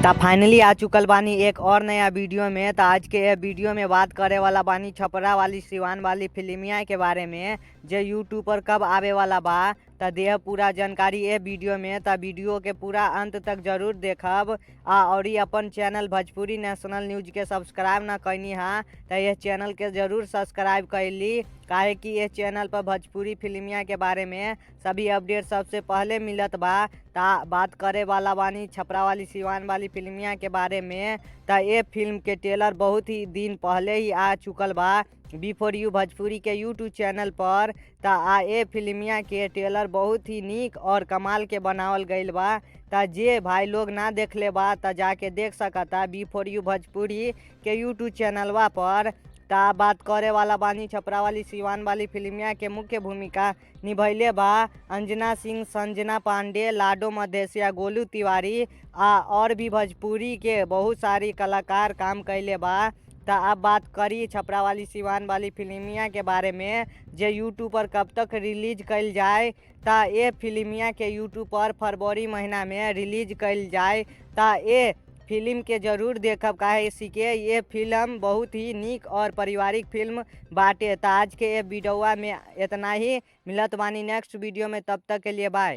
ता फाइनली आ चुकल बानी एक और नया वीडियो में। तो आज के ये वीडियो में बात करे वाला बानी छपरा वाली सिवान वाली फिल्मिया के बारे में, जो यूट्यूब पर कब आवे वाला बा। तो देह पूरा जानकारी ए वीडियो में। तो वीडियो के पूरा अंत तक जरूर देखब। और अपन चैनल भोजपुरी नेशनल न्यूज के सब्सक्राइब ना कैनी हाँ तो ये चैनल के जरूर सब्सक्राइब कैली, काहे कि ये चैनल पर भोजपुरी फिल्मिया के बारे में सभी अपडेट सबसे पहले मिलत बा। ता बात करे वाला बानी छपरा वाली सिवान वाली फिल्मिया के बारे में। ता ये फिल्म के ट्रेलर बहुत ही दिन पहले ही आ चुकल बा बी4यू भोजपुरी के यूट्यूब चैनल पर। ता ये फिल्मिया के ट्रेलर बहुत ही नीक और कमाल के बनावल गईल बा। ता जे भाई लोग ना देखले बा ता जाके देख सकता बी4यू भोजपुरी के यूट्यूब चैनलवा पर। ता बात करे वाला बानी छपरा वाली सिवान वाली फिल्मिया के मुख्य भूमिका निभैले बा अंजना सिंह, संजना पांडे, लाडो मधेसिया, गोलू तिवारी और भी भोजपुरी के बहुत सारी कलाकार काम कैले बा। ता अब बात करी छपरा वाली सिवान वाली फिल्मिया के बारे में, जे यूट्यूब पर कब तक रिलीज कैल जाए। ता ये फिल्मिया के यूट्यूब पर फरवरी महीना में रिलीज कैल जाए। ता ये फिल्म के जरूर देखब, काहे के ये फिल्म बहुत ही नीक और पारिवारिक फिल्म बाटे। ता आज के ये वीडियोवा में इतना ही। मिलत बानी नेक्स्ट वीडियो में, तब तक के लिए बाय।